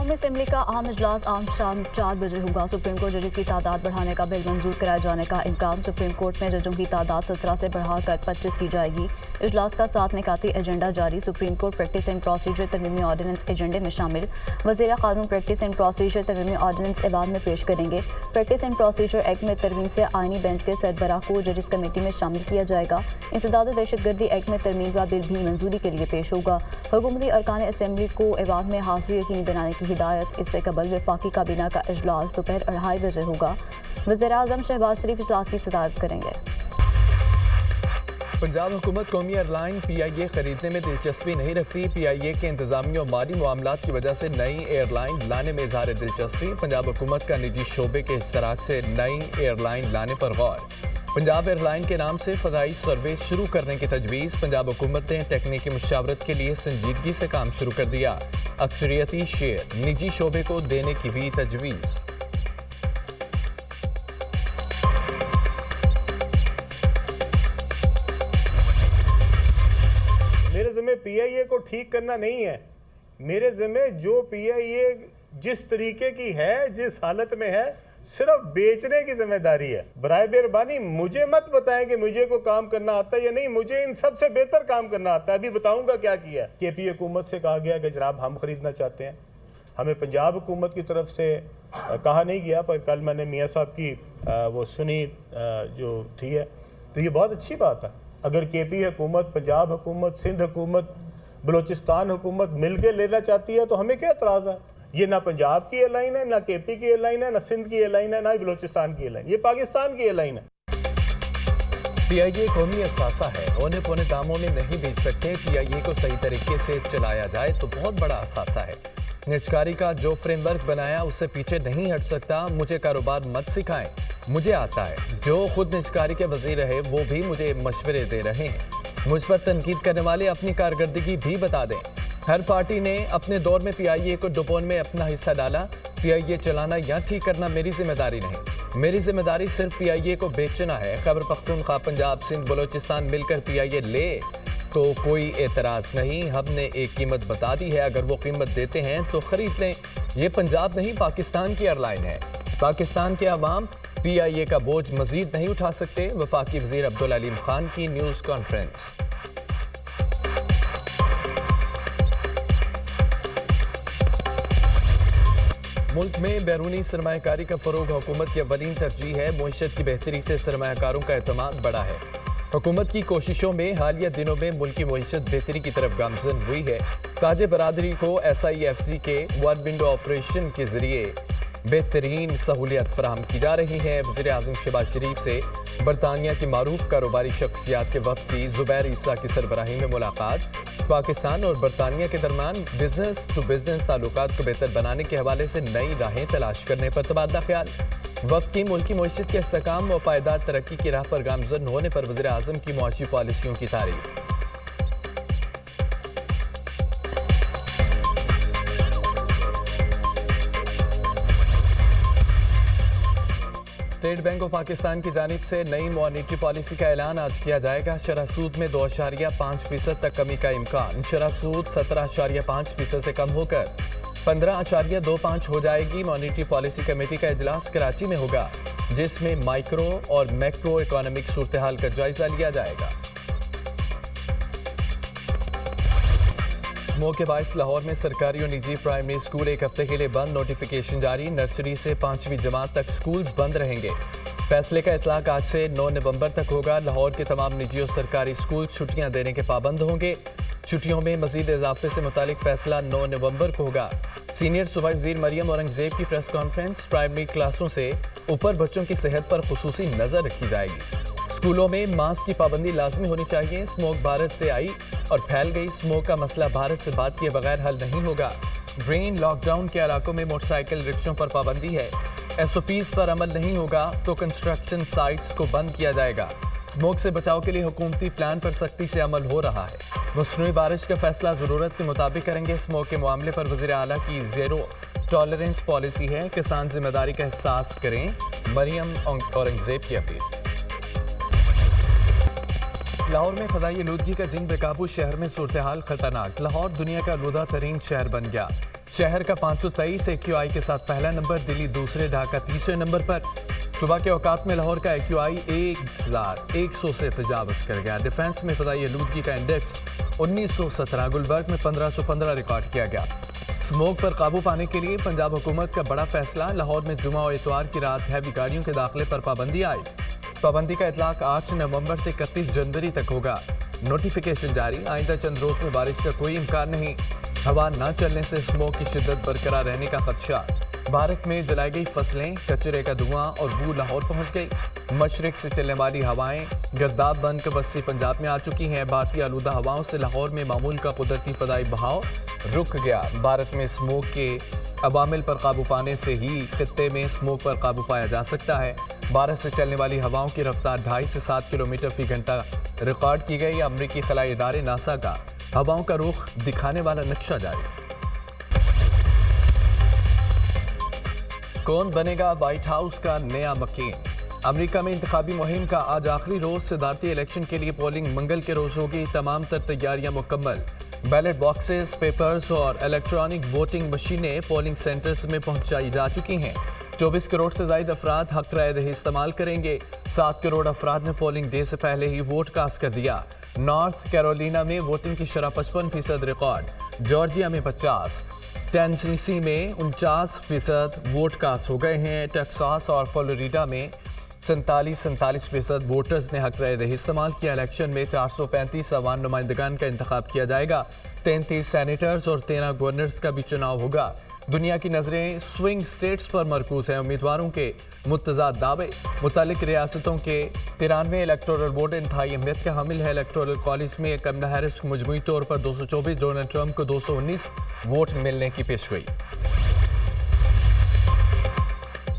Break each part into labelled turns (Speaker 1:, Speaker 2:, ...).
Speaker 1: में असेंबली का अहम इजलास आज शाम 4 बजे होगा। सुप्रीम कोर्ट जजेस की तादाद बढ़ाने का बिल मंजूर कराए जाने का इम्कान। सुप्रीम कोर्ट में जजों की तादाद 17 से बढ़ाकर 25 की जाएगी। इजलास का 7 निकाती एजेंडा जारी। Supreme court practice and procedure तरमीमी ऑर्डिनेंस एजेंडे में शामिल। वज़ीर क़ानून प्रैक्टिस एंड प्रोसीजर तरमीमी ऑर्डिनेंस ऐवान में पेश करेंगे। प्रैक्टिस एंड प्रोसीजर एक्ट में तरमीम से आइनी बेंच के सरबराह को जजेस कमेटी में शामिल किया जाएगा। इंसदाद दहशतगर्दी एक्ट में तरमीम का बिल भी मंजूरी के लिए पेश होगा। हुकूमती अरकान असेंबली को ऐवान में हाज़िरी यकीनी बनाने की हिदायत। इससे कबल वफाकी काबीना का इजलास दोपहर 2:30 बजे होगा। वज़ीर-ए-आज़म शहबाज शरीफ इजलास की सदारत करेंगे।
Speaker 2: पंजाब हुकूमत कौमी एयरलाइन PIA खरीदने में दिलचस्पी नहीं रखती। PIA के इंतजामी और माली मामलात की वजह से नई एयरलाइन लाने में इजहार दिलचस्पी। पंजाब हुकूमत का निजी शोबे के इश्तराक से नई एयरलाइन लाने पर गौर। पंजाब एयरलाइन के नाम से फ़ज़ाई सर्विस शुरू करने की तजवीज़। पंजाब हुकूमत ने तकनीकी मुशावरत के लिए संजीदगी से काम शुरू कर दिया। अक्सरियती शेयर निजी शोबे को देने की भी तजवीज़।
Speaker 3: मेरे ज़िम्मे PIA को ठीक करना नहीं है। मेरे ज़िम्मे जो PIA जिस तरीके की है, जिस हालत में है, सिर्फ बेचने की जिम्मेदारी है। बराए मेहरबानी मुझे मत बताएं कि मुझे को काम करना आता है या नहीं। मुझे इन सब से बेहतर काम करना आता है। अभी बताऊंगा क्या किया। KP हुकूमत से कहा गया कि जनाब हम खरीदना चाहते हैं। हमें पंजाब हुकूमत की तरफ से कहा नहीं गया, पर कल मैंने मियाँ साहब की वो सुनी जो थी है, तो ये बहुत अच्छी बात है। अगर KP हुकूमत, पंजाब हुकूमत, सिंध हुकूमत, बलूचिस्तान हुकूमत मिल के लेना चाहती है तो हमें क्या एतराज़ है। ये ना पंजाब की एयरलाइन है, ना KP की एयरलाइन है, ना सिंध की एयरलाइन है, ना ही बलूचिस्तान की एयरलाइन। ये पाकिस्तान की एयरलाइन है।
Speaker 2: PIA कौमी असासा है। औने पौने दामों में नहीं बेच सकते। PIA को सही तरीके से चलाया जाए तो बहुत बड़ा असासा है। निजकारी का जो फ्रेमवर्क बनाया उससे पीछे नहीं हट सकता। मुझे कारोबार मत सिखाएं, मुझे आता है। जो खुद निजकारी के वजीर रहे वो भी मुझे मशवरे दे रहे हैं। मुझ पर तनकीद करने वाले अपनी कारकर्दगी भी बता दें। हर पार्टी ने अपने दौर में PIA को डुबोने में अपना हिस्सा डाला। PIA चलाना या ठीक करना मेरी जिम्मेदारी नहीं। मेरी जिम्मेदारी सिर्फ PIA को बेचना है। खैबर पख्तूनख्वा, पंजाब, सिंध, बलूचिस्तान मिलकर PIA ले तो कोई एतराज़ नहीं। हमने एक कीमत बता दी है, अगर वो कीमत देते हैं तो खरीद लें। ये पंजाब नहीं, पाकिस्तान की एयरलाइन है। पाकिस्तान के अवाम PIA का बोझ मजीद नहीं उठा सकते। वफाकी वज़ीर अब्दुल अलीम खान की न्यूज़ कॉन्फ्रेंस। मुल्क में बैरूनी सरमायाकारी का फरोग हुकूमत की अव्वलीन तरजीह है। मुईशत की बेहतरी से सरमायाकारों का एतमाद बढ़ा है। हुकूमत की कोशिशों में हालिया दिनों में मुल्क की मुईशत बेहतरी की तरफ गामजन हुई है। ताजे बरादरी को SIFC के वन विंडो ऑपरेशन के जरिए बेहतरीन सहूलियत फराहम की जा रही है। वज़ीर-ए-आज़म शहबाज शरीफ से बरतानिया की मारूफ कारोबारी शख्सियात के वफ़द की ज़ुबैर ईसा की सरबराही में मुलाकात। पाकिस्तान और बरतानिया के दरमियान बिजनेस टू बिजनेस ताल्लुकात को बेहतर बनाने के हवाले से नई राहें तलाश करने पर तबादला ख्याल। वफ़द की मुल्की मईशत के इस्तेहकाम और पायदार तरक्की की राह पर गामजन होने पर वज़ीर-ए-आज़म की मुआशी पॉलिसियों की तारीफ। स्टेट बैंक ऑफ पाकिस्तान की जानिब से नई मॉनेटरी पॉलिसी का ऐलान आज किया जाएगा। शरह सूद में 2.5% तक कमी का इम्कान। शरह सूद 17.5% से कम होकर 15.25 हो जाएगी। मॉनेटरी पॉलिसी कमेटी का इजलास कराची में होगा, जिसमें माइक्रो और मैक्रो इकोनॉमिक सूरत हाल का जायजा लिया जाएगा। स्मोक के बायस लाहौर में सरकारी और निजी प्राइमरी स्कूल एक हफ्ते के लिए बंद। नोटिफिकेशन जारी। नर्सरी से 5वीं जमात तक स्कूल बंद रहेंगे। फैसले का इतलाक आज से 9 नवंबर तक होगा। लाहौर के तमाम निजी और सरकारी स्कूल छुट्टियां देने के पाबंद होंगे। छुट्टियों में मजीद इजाफे से मुतालिक फैसला 9 नवंबर को होगा। सीनियर सूबाई वज़ीर मरियम औरंगजेब की प्रेस कॉन्फ्रेंस। प्राइमरी क्लासों से ऊपर बच्चों की सेहत पर खुसूसी नजर रखी जाएगी। स्कूलों में मास्क की पाबंदी लाजमी होनी चाहिए। स्मोक भारत से आई और फैल गई। स्मोक का मसला भारत से बात किए बगैर हल नहीं होगा। ग्रीन लॉकडाउन के इलाकों में मोटरसाइकिल रिक्शों पर पाबंदी है। SOPs पर अमल नहीं होगा तो कंस्ट्रक्शन साइट्स को बंद किया जाएगा। स्मोक से बचाव के लिए हुकूमती प्लान पर सख्ती से अमल हो रहा है। मसनूई बारिश का फैसला ज़रूरत के मुताबिक करेंगे। स्मोक के मामले पर वज़ीर आला की ज़ीरो टॉलरेंस पॉलिसी है। किसान जिम्मेदारी का एहसास करें, मरियम औरंगजेब की अपील। लाहौर में फ़ज़ाई आलूदगी का जिन बेकाबू शहर में सूरत हाल खतरनाक। लाहौर दुनिया का आलूदा तरीन शहर बन गया। शहर का 523 AQI के साथ पहला नंबर, दिल्ली दूसरे, ढाका तीसरे नंबर पर। सुबह के औकात में लाहौर का AQI 1100 से तजावज़ कर गया। डिफेंस में फ़ज़ाई आलूदगी का इंडेक्स 1917, गुलबर्ग में 1515 रिकॉर्ड किया गया। स्मोक पर काबू पाने के लिए पंजाब हुकूमत का बड़ा फैसला, लाहौर में जुमा और इतवार की रात हैवी गाड़ियों के दाखिले पर पाबंदी आई। पाबंदी का इतलाक 8 नवंबर से 31 जनवरी तक होगा। नोटिफिकेशन जारी, आइंदा चंद रोज में बारिश का कोई इम्कान नहीं। हवा न चलने से स्मोक की शिद्दत बरकरार रहने का खदशा। भारत में जलाई गई फसलें, कचरे का धुआं और बू लाहौर पहुंच गई। मशरिक से चलने वाली हवाएं गर्दाब बन कर बस्ती पंजाब में आ चुकी हैं। भारतीय आलूदा हवाओं से लाहौर में मामूल का कुदरती फदाई बहाव रुक गया। भारत में स्मोक के अवामिल पर काबू पाने से ही खित्ते में स्मोक पर काबू पाया जा सकता है। भारत से चलने वाली हवाओं की रफ्तार 2.5 से 7 किलोमीटर फी घंटा रिकॉर्ड की गई। अमरीकी खलाई इदारे नासा का हवाओं का रुख दिखाने वाला नक्शा जारी। कौन बनेगा व्हाइट हाउस का नया मकीन? अमेरिका में इंतखाबी मुहिम का आज आखिरी रोज। सदारती इलेक्शन के लिए पोलिंग मंगल के रोज होगी। तमाम तर तैयारियां मुकम्मल। बैलेट बॉक्सेस, पेपर्स और इलेक्ट्रॉनिक वोटिंग मशीनें पोलिंग सेंटर्स में पहुंचाई जा चुकी हैं। 24 करोड़ से ज्यादा अफराद हक राय दही इस्तेमाल करेंगे। 7 करोड़ अफराद ने पोलिंग डे से पहले ही वोट कास्ट कर दिया। नॉर्थ कैरोलिना में वोटिंग की शरह 55% रिकॉर्ड। जॉर्जिया में 50, टेनेसी में 49% वोट कास्ट हो गए हैं। टेक्सास और फ्लोरिडा में 47% वोटर्स ने हक राय दही इस्तेमाल किया। इलेक्शन में 435 अवाम नुमाइंदगान का इंतखाब किया जाएगा। 33 सेनेटर्स और 13 गवर्नर्स का भी चुनाव होगा। दुनिया की नजरें स्विंग स्टेट्स पर मरकूज हैं। उम्मीदवारों के मुतज़ाद दावे। मुतालिक रियासतों के 93 इलेक्टोरल वोट इंतहाई अहमियत का हामिल है। इलेक्टोरल कॉलेज में कमला हैरिस को मजमूई तौर पर 224, डोनाल्ड ट्रंप को 219 वोट मिलने की पेशगोई।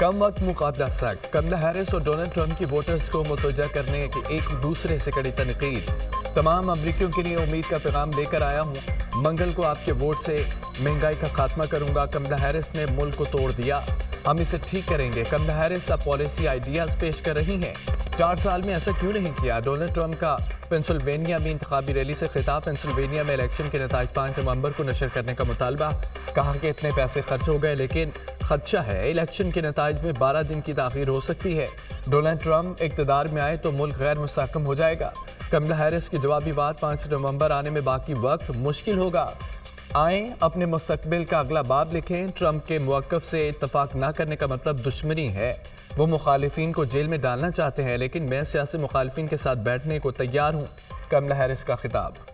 Speaker 2: कम वक्त मुकाबला सख्त। कमला हैरिस और डोनाल्ड ट्रंप की वोटर्स को मुतवज्जा करने की एक दूसरे से कड़ी तनकीद। तमाम अमरीकियों के लिए उम्मीद का पैगाम लेकर आया हूँ। मंगल को आपके वोट से महंगाई का खात्मा करूंगा। कमला हैरिस ने मुल्क को तोड़ दिया, हम इसे ठीक करेंगे। कमला हैरिस अब पॉलिसी आइडियाज पेश कर रही हैं। 4 साल में ऐसा क्यों नहीं किया? डोनाल्ड ट्रंप का पेंसिल्वेनिया में इंतखाबी रैली से खिताब। पेंसिल्वेनिया में इलेक्शन के नताइज 5 नवंबर को नशर करने का मुतालबा। कहा कि इतने पैसे खर्च हो गए, लेकिन खदशा है इलेक्शन के नताइज में 12 दिन की ताखीर हो सकती है। डोनाल्ड ट्रंप इक़्तिदार में आए तो मुल्क गैर मुस्तहकम हो जाएगा। कमला हैरिस की जवाबी बात 5 नवंबर आने में बाकी वक्त मुश्किल होगा। आएँ अपने मुस्तकबिल का अगला बाब लिखें। ट्रंप के मौक़िफ़ से इत्तफाक ना करने का मतलब दुश्मनी है। वो मुखालिफिन को जेल में डालना चाहते हैं, लेकिन मैं सियासी मुखालिफिन के साथ बैठने को तैयार हूँ। कमला हैरिस का खिताब।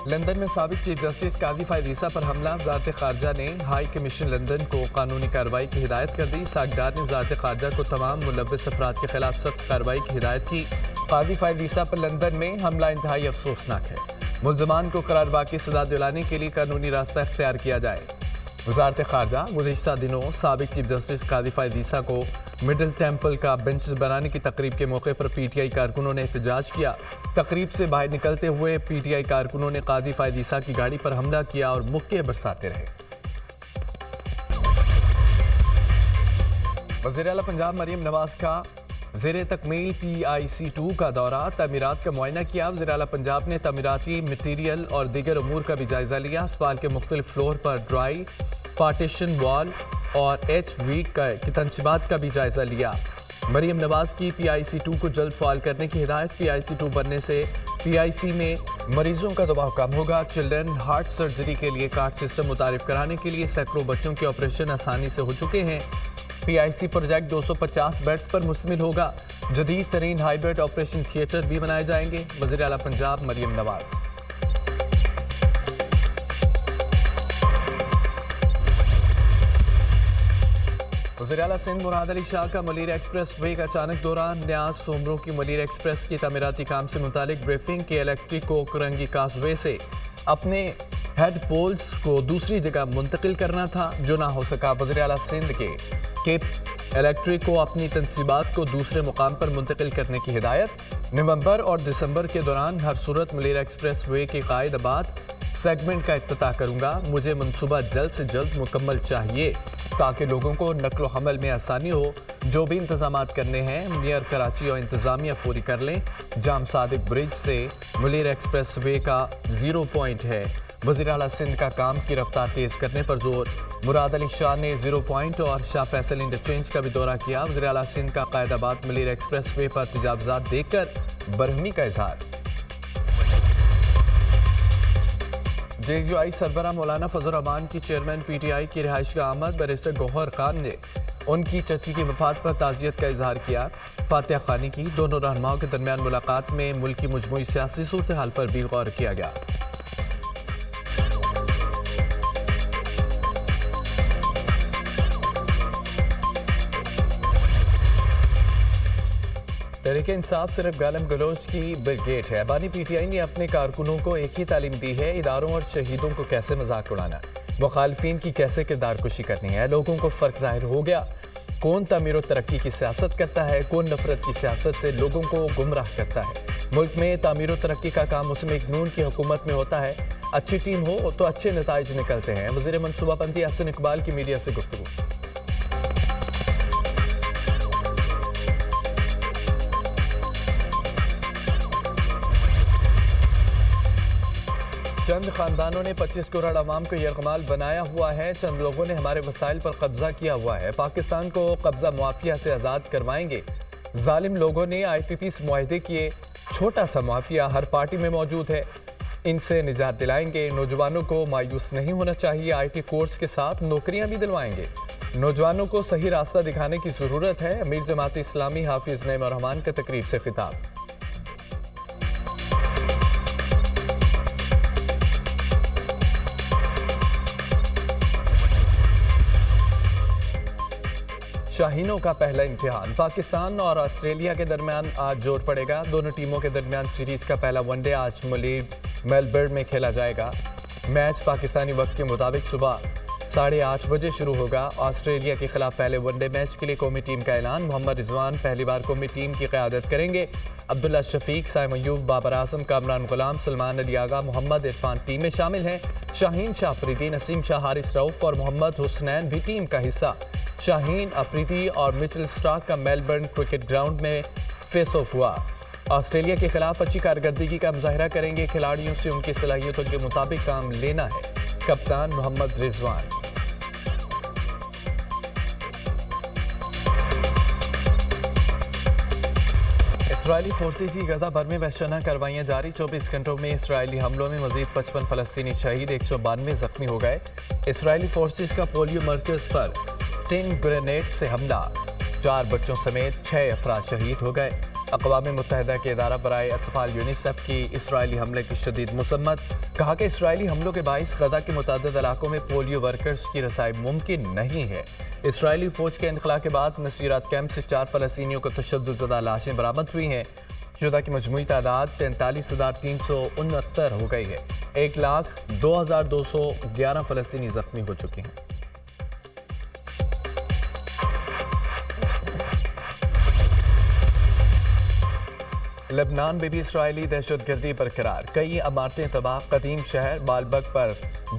Speaker 2: लंदन में साबिक चीफ जस्टिस काजी फायद ईसा पर हमला। वज़ारत ख़ारजा ने हाई कमीशन लंदन को कानूनी कार्रवाई की हिदायत कर दी। सागदार ने वज़ारत ख़ारजा को तमाम मुलव्वस अफराद के खिलाफ सख्त कार्रवाई की हिदायत की। काजी फायद ईसा पर लंदन में हमला इंतहाई अफसोसनाक है। मुल्ज़मान को करारबाग की सजा दिलाने के लिए कानूनी रास्ता इख्तियार किया जाए। वज़ारत ख़ारजा गुज़िश्ता दिनों साबिक चीफ जस्टिस काजी फायद ईसा को मिडिल टेम्पल का बेंच बनाने की तकरीब के मौके पर पीटीआई कारकुनों ने एहतजाज किया। तकरीब से बाहर निकलते हुए पीटीआई कारकुनों ने काजी फायद ईसा की गाड़ी पर हमला किया और मुक्के बरसाते रहे। वज़ीर आला पंजाब मरियम नवाज का ज़ेरे तकमील PIC2 का दौरा। तामीरात का मुआयना किया। वज़ीर आला पंजाब ने तामीराती मटीरियल और दीगर अमूर का भी जायजा लिया। अस्पताल के मुख्तलिफ फ्लोर पर ड्राई पार्टीशन वॉल और HV की तनसीबात का भी जायजा लिया। मरियम नवाज की PIC2 को जल्द फाल करने की हिदायत। PIC2 बनने से PIC में मरीजों का दबाव कम होगा। चिल्ड्रन हार्ट सर्जरी के लिए कार्ड सिस्टम मुतारिफ कराने के लिए सैकड़ों बच्चों के ऑपरेशन आसानी से हो चुके हैं। PIC प्रोजेक्ट 250 बेड्स पर मुश्तमिल होगा। जदीद तरीन हाईब्रिड ऑपरेशन थिएटर भी बनाए जाएंगे। वज़ीर आला पंजाब मरियम नवाज। वज़ीर आला सिंध मुराद अली शाह का मलीर एक्सप्रेस वे का अचानक दौरा। न्याज सोमरों की मलीर एक्सप्रेस की तामीराती काम से मुतालिक ब्रीफिंग के इलेक्ट्रिक को करंगी कासवे से अपने हेड पोल्स को दूसरी जगह मुंतकिल करना था, जो ना हो सका। वज़ीर आला सिंध के केप इलेक्ट्रिक को अपनी तनसीबात को दूसरे मुकाम पर मुंतकिल करने की हिदायत। नवंबर और दिसंबर के दौरान हर सूरत मलीर एक्सप्रेस वे के कायदाबाद सेगमेंट का इफ्तिताह करूंगा। मुझे मंसूबा जल्द से जल्द मुकम्मल चाहिए। تاکہ لوگوں کو نقل و حمل میں آسانی ہو۔ جو بھی انتظامات کرنے ہیں میئر کراچی اور انتظامیہ پوری کر لیں۔ جام صادق برج سے ملیر ایکسپریس وے کا 0 پوائنٹ ہے۔ وزیر اعلیٰ سندھ کا کام کی رفتار تیز کرنے پر زور۔ مراد علی شاہ نے 0 پوائنٹ اور شاہ فیصل انٹرچینج کا بھی دورہ کیا۔ وزیر اعلیٰ سندھ کا قائد آباد ملیر ایکسپریس وے پر تجاوزات دیکھ کر برہمی کا اظہار۔ جے یو آئی سربراہ مولانا فضل الرحمان کی چیئرمین پی ٹی آئی کی رہائش گاہ آمد۔ بیرسٹر گوہر خان نے ان کی چچی کی وفات پر تعزیت کا اظہار کیا۔ فاتحہ خوانی کی۔ دونوں رہنماؤں کے درمیان ملاقات میں ملک کی مجموعی سیاسی صورتحال پر بھی غور کیا گیا۔ تحریک انصاف صرف گالم گلوچ کی بریگیڈ ہے۔ بانی پی ٹی آئی نے اپنے کارکنوں کو ایک ہی تعلیم دی ہے، اداروں اور شہیدوں کو کیسے مذاق اڑانا، مخالفین کی کیسے کردار کشی کرنی ہے۔ لوگوں کو فرق ظاہر ہو گیا، کون تعمیر و ترقی کی سیاست کرتا ہے، کون نفرت کی سیاست سے لوگوں کو گمراہ کرتا ہے۔ ملک میں تعمیر و ترقی کا کام مسلم لیگ نون کی حکومت میں ہوتا ہے، اچھی ٹیم ہو تو اچھے نتائج نکلتے ہیں۔ وزیر منصوبہ بندی احسن اقبال کی میڈیا سے گفتگو۔ چند خاندانوں نے 25 کروڑ عوام کو یرغمال بنایا ہوا ہے، چند لوگوں نے ہمارے وسائل پر قبضہ کیا ہوا ہے، پاکستان کو قبضہ معافیہ سے آزاد کروائیں گے۔ ظالم لوگوں نے آئی پی پی سے معاہدے کیے، چھوٹا سا معافیہ ہر پارٹی میں موجود ہے، ان سے نجات دلائیں گے۔ نوجوانوں کو مایوس نہیں ہونا چاہیے، آئی ٹی کورس کے ساتھ نوکریاں بھی دلوائیں گے۔ نوجوانوں کو صحیح راستہ دکھانے کی ضرورت ہے۔ امیر جماعت اسلامی حافظ نعیم الرحمان کا تقریب سے خطاب۔ شاہینوں کا پہلا امتحان پاکستان اور آسٹریلیا کے درمیان آج جوڑ پڑے گا۔ دونوں ٹیموں کے درمیان سیریز کا پہلا ون ڈے آج میلبرن میں کھیلا جائے گا۔ میچ پاکستانی وقت کے مطابق صبح 8:30 بجے شروع ہوگا۔ آسٹریلیا کے خلاف پہلے ون ڈے میچ کے لیے قومی ٹیم کا اعلان۔ محمد رضوان پہلی بار قومی ٹیم کی قیادت کریں گے۔ عبداللہ شفیق، سائم ایوب، بابر اعظم، کامران غلام، سلمان علی آغا، محمد عرفان ٹیم میں شامل ہیں۔ شاہین شاہ افریدی، نسیم شاہ، حارث رؤف اور محمد حسنین بھی ٹیم کا حصہ۔ شاہین، افریدی اور مچل سٹارک کا میلبرن کرکٹ گراؤنڈ میں فیس آف ہوا۔ آسٹریلیا کے خلاف اچھی کارکردگی کا مظاہرہ کریں گے، کھلاڑیوں سے ان کی صلاحیتوں کے مطابق کام لینا ہے۔ کپتان محمد رضوان۔ اسرائیلی فورسز کی غزہ بھر میں وحشیانہ کارروائیاں جاری۔ 24 گھنٹوں میں اسرائیلی حملوں میں مزید 55 فلسطینی شہید، 192 زخمی ہو گئے۔ اسرائیلی فورسز کا پولیو مرکز پر اسٹنگ گرینیڈ سے حملہ، 4 بچوں سمیت 6 افراد شہید ہو گئے۔ اقوام متحدہ کے ادارہ برائے اطفال یونیسیف کی اسرائیلی حملے کی شدید مذمت، کہا کہ اسرائیلی حملوں کے باعث غزہ کے متعدد علاقوں میں پولیو ورکرز کی رسائی ممکن نہیں ہے۔ اسرائیلی فوج کے انخلا کے بعد نصیرات کیمپ سے 4 فلسطینیوں کو تشدد زدہ لاشیں برآمد ہوئی ہیں۔ شہداء کی مجموعی تعداد 43,369 ہو گئی ہے۔ 1,02,211 فلسطینی زخمی ہو چکے ہیں۔ لبنان میں بھی اسرائیلی دہشت گردی برقرار، کئی عمارتیں تباہ، قدیم شہر بالبک پر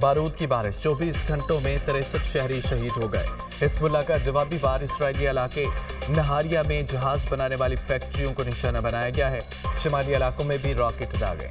Speaker 2: بارود کی بارش، 24 گھنٹوں میں 63 شہری شہید ہو گئے۔ حزب اللہ کا جوابی وار، اسرائیلی علاقے نہاریہ میں جہاز بنانے والی فیکٹریوں کو نشانہ بنایا گیا ہے۔ شمالی علاقوں میں بھی راکٹ داغے۔